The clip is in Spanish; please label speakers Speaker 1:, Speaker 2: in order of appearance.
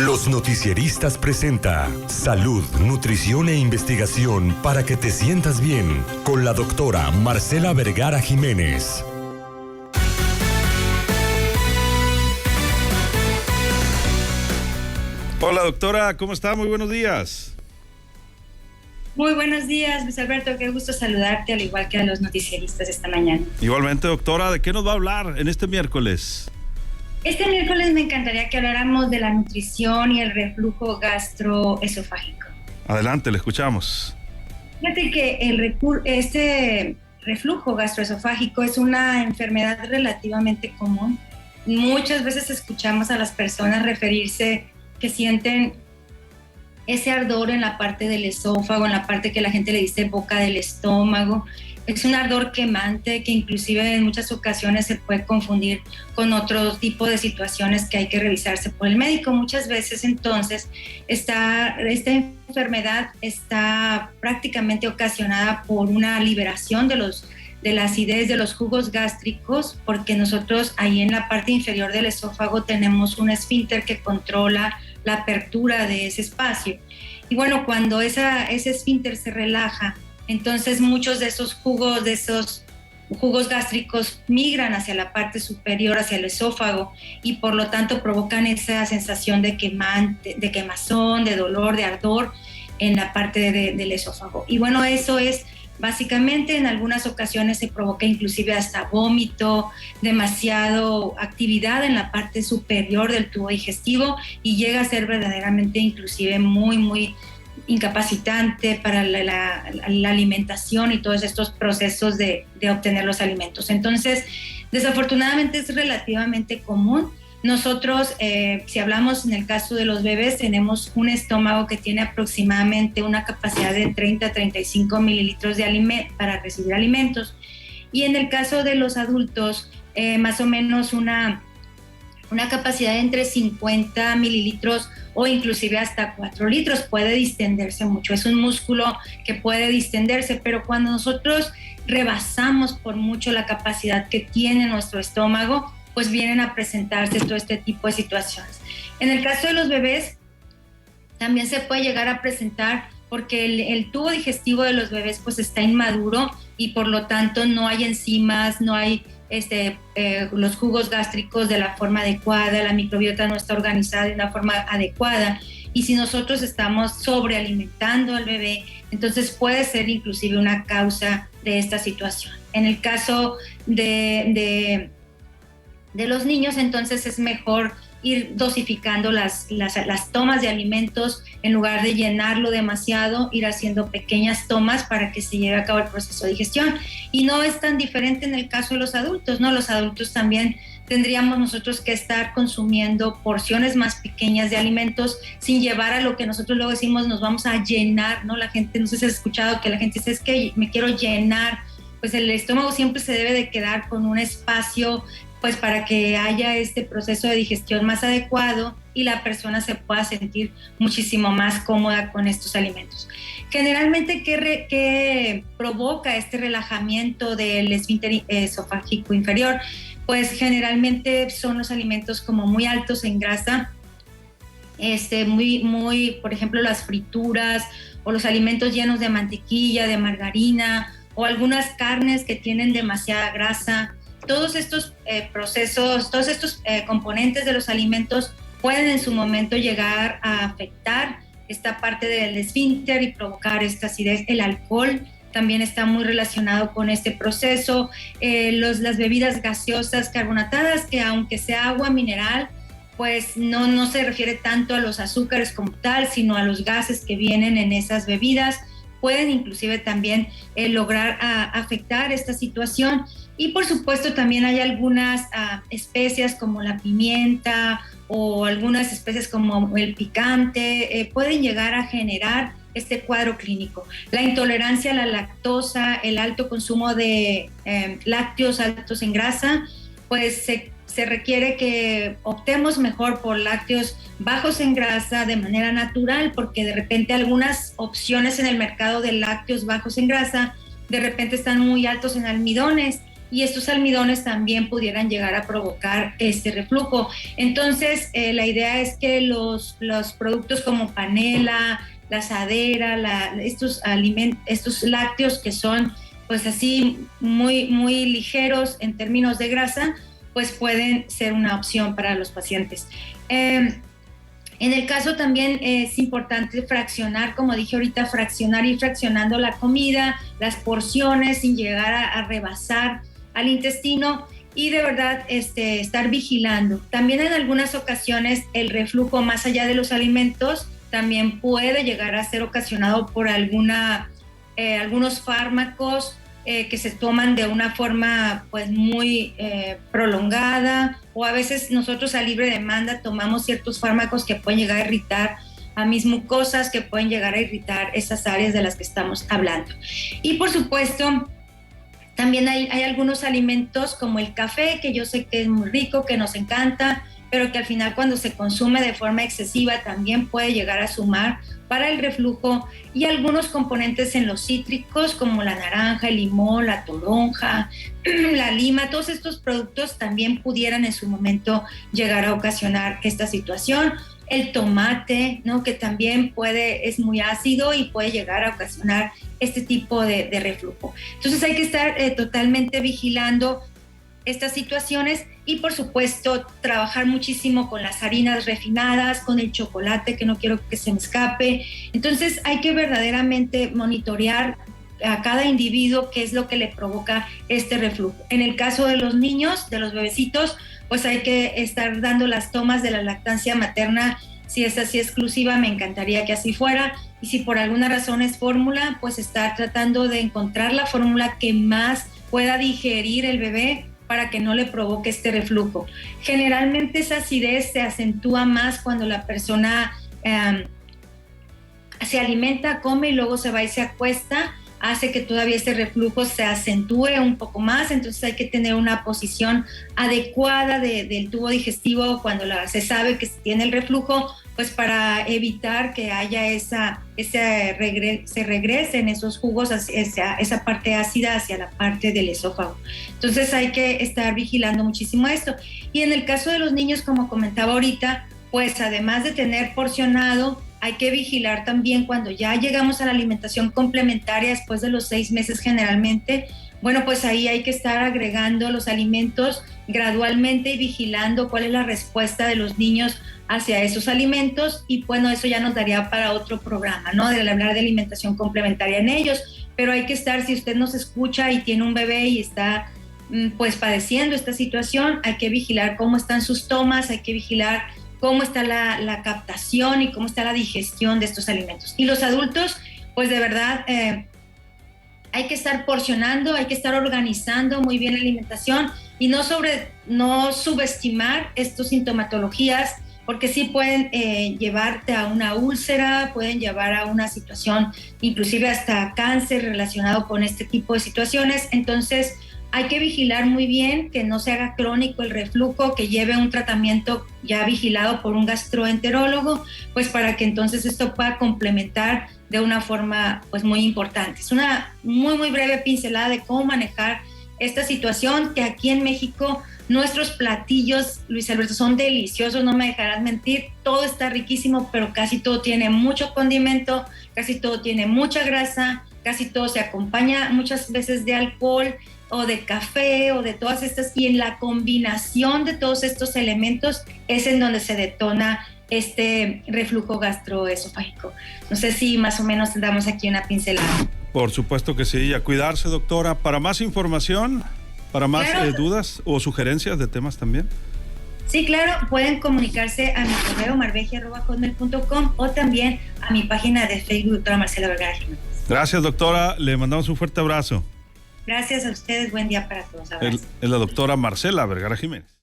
Speaker 1: Los Noticieristas presenta Salud, Nutrición e Investigación para que te sientas bien con la doctora Marcela Vergara Jiménez.
Speaker 2: Hola doctora, ¿cómo está? Muy buenos días.
Speaker 3: Muy buenos días, Luis Alberto, qué gusto saludarte, al igual que a los noticieristas esta mañana.
Speaker 2: Igualmente, doctora, ¿de qué nos va a hablar en este miércoles?
Speaker 3: Este miércoles me encantaría que habláramos de la nutrición y el reflujo gastroesofágico.
Speaker 2: Adelante, le escuchamos.
Speaker 3: Fíjate que este reflujo gastroesofágico es una enfermedad relativamente común. Muchas veces escuchamos a las personas referirse que sienten ese ardor en la parte del esófago, en la parte que la gente le dice boca del estómago. Es un ardor quemante que inclusive en muchas ocasiones se puede confundir con otro tipo de situaciones que hay que revisarse por el médico. Muchas veces entonces esta enfermedad está prácticamente ocasionada por una liberación de la acidez de los jugos gástricos, porque nosotros ahí en la parte inferior del esófago tenemos un esfínter que controla la apertura de ese espacio. Y bueno, cuando ese esfínter se relaja, entonces muchos de esos jugos gástricos migran hacia la parte superior, hacia el esófago, y por lo tanto provocan esa sensación de quemazón, de dolor, de ardor en la parte del esófago. Y bueno, eso es básicamente, en algunas ocasiones se provoca inclusive hasta vómito, demasiado actividad en la parte superior del tubo digestivo y llega a ser verdaderamente inclusive muy, muy incapacitante para la alimentación y todos estos procesos de obtener los alimentos. Entonces, desafortunadamente es relativamente común. Nosotros, si hablamos en el caso de los bebés, tenemos un estómago que tiene aproximadamente una capacidad de 30 a 35 mililitros para recibir alimentos. Y en el caso de los adultos, más o menos una capacidad de entre 50 mililitros o inclusive hasta 4 litros. Puede distenderse mucho. Es un músculo que puede distenderse, pero cuando nosotros rebasamos por mucho la capacidad que tiene nuestro estómago, pues vienen a presentarse todo este tipo de situaciones. En el caso de los bebés, también se puede llegar a presentar porque el tubo digestivo de los bebés pues está inmaduro y por lo tanto no hay enzimas, no hay los jugos gástricos de la forma adecuada, la microbiota no está organizada de una forma adecuada. Y si nosotros estamos sobrealimentando al bebé, entonces puede ser inclusive una causa de esta situación. En el caso de los niños, entonces es mejor ir dosificando las tomas de alimentos en lugar de llenarlo demasiado, ir haciendo pequeñas tomas para que se lleve a cabo el proceso de digestión. Y no es tan diferente en el caso de los adultos, ¿no? Los adultos también tendríamos nosotros que estar consumiendo porciones más pequeñas de alimentos sin llevar a lo que nosotros luego decimos nos vamos a llenar, ¿no? La gente, no sé si has escuchado que la gente dice es que me quiero llenar. Pues el estómago siempre se debe de quedar con un espacio pues para que haya este proceso de digestión más adecuado y la persona se pueda sentir muchísimo más cómoda con estos alimentos. Generalmente, ¿qué provoca este relajamiento del esfínter esofágico inferior? Pues generalmente son los alimentos como muy altos en grasa, por ejemplo, las frituras o los alimentos llenos de mantequilla, de margarina o algunas carnes que tienen demasiada grasa. Todos estos procesos, todos estos componentes de los alimentos pueden en su momento llegar a afectar esta parte del esfínter y provocar esta acidez. El alcohol también está muy relacionado con este proceso. Las bebidas gaseosas carbonatadas, que aunque sea agua mineral, pues no se refiere tanto a los azúcares como tal, sino a los gases que vienen en esas bebidas. Pueden inclusive también lograr afectar esta situación. Y por supuesto también hay algunas especias como la pimienta o algunas especies como el picante, pueden llegar a generar este cuadro clínico. La intolerancia a la lactosa, el alto consumo de lácteos altos en grasa, pues se requiere que optemos mejor por lácteos bajos en grasa de manera natural, porque de repente algunas opciones en el mercado de lácteos bajos en grasa de repente están muy altos en almidones y estos almidones también pudieran llegar a provocar este reflujo. Entonces, la idea es que los productos como panela, la asadera, estos lácteos que son pues así muy, muy ligeros en términos de grasa, pues pueden ser una opción para los pacientes. En el caso también es importante fraccionar, como dije ahorita, fraccionar y fraccionando la comida, las porciones sin llegar a rebasar al intestino y de verdad estar vigilando. También en algunas ocasiones el reflujo más allá de los alimentos también puede llegar a ser ocasionado por algunos fármacos que se toman de una forma pues muy prolongada, o a veces nosotros a libre demanda tomamos ciertos fármacos que pueden llegar a irritar a mis mucosas, que pueden llegar a irritar esas áreas de las que estamos hablando. Y por supuesto, también hay algunos alimentos como el café, que yo sé que es muy rico, que nos encanta, pero que al final cuando se consume de forma excesiva también puede llegar a sumar para el reflujo, y algunos componentes en los cítricos como la naranja, el limón, la toronja, la lima, todos estos productos también pudieran en su momento llegar a ocasionar esta situación. El tomate, ¿no? Que también es muy ácido y puede llegar a ocasionar este tipo de reflujo. Entonces hay que estar totalmente vigilando estas situaciones y por supuesto trabajar muchísimo con las harinas refinadas, con el chocolate, que no quiero que se me escape. Entonces hay que verdaderamente monitorear a cada individuo qué es lo que le provoca este reflujo. En el caso de los niños, de los bebecitos, pues hay que estar dando las tomas de la lactancia materna. Si es así exclusiva, me encantaría que así fuera, y si por alguna razón es fórmula, pues estar tratando de encontrar la fórmula que más pueda digerir el bebé para que no le provoque este reflujo. Generalmente esa acidez se acentúa más cuando la persona se alimenta, come y luego se va y se acuesta, hace que todavía ese reflujo se acentúe un poco más. Entonces hay que tener una posición adecuada del tubo digestivo cuando se sabe que se tiene el reflujo, pues para evitar que haya se regresen esos jugos hacia esa parte ácida hacia la parte del esófago. Entonces hay que estar vigilando muchísimo esto. Y en el caso de los niños, como comentaba ahorita, pues además de tener porcionado, hay que vigilar también cuando ya llegamos a la alimentación complementaria después de los 6 meses generalmente. Bueno, pues ahí hay que estar agregando los alimentos gradualmente y vigilando cuál es la respuesta de los niños hacia esos alimentos, y bueno, eso ya nos daría para otro programa, ¿no? De hablar de alimentación complementaria en ellos, pero hay que estar, si usted nos escucha y tiene un bebé y está pues padeciendo esta situación, hay que vigilar cómo están sus tomas, hay que vigilar cómo está la captación y cómo está la digestión de estos alimentos. Y los adultos, pues de verdad, hay que estar porcionando, hay que estar organizando muy bien la alimentación y no subestimar estas sintomatologías, porque sí pueden llevarte a una úlcera, pueden llevar a una situación, inclusive hasta cáncer relacionado con este tipo de situaciones. Entonces, hay que vigilar muy bien que no se haga crónico el reflujo, que lleve un tratamiento ya vigilado por un gastroenterólogo, pues para que entonces esto pueda complementar de una forma pues muy importante. Es una muy, muy breve pincelada de cómo manejar esta situación, que aquí en México nuestros platillos, Luis Alberto, son deliciosos, no me dejarás mentir, todo está riquísimo, pero casi todo tiene mucho condimento, casi todo tiene mucha grasa, casi todo se acompaña muchas veces de alcohol o de café o de todas estas, y en la combinación de todos estos elementos es en donde se detona este reflujo gastroesofágico. No sé si más o menos damos aquí una pincelada.
Speaker 2: Por supuesto que sí, y a cuidarse, doctora. Para más información, para más
Speaker 3: claro,
Speaker 2: dudas o sugerencias de temas también.
Speaker 3: Sí, claro, pueden comunicarse a mi correo marvegia@hotmail.com o también a mi página de Facebook, doctora Marcela Vergara Jiménez.
Speaker 2: Gracias, doctora, le mandamos un fuerte abrazo.
Speaker 3: Gracias a ustedes, buen día para todos.
Speaker 2: Es la doctora Marcela Vergara Jiménez.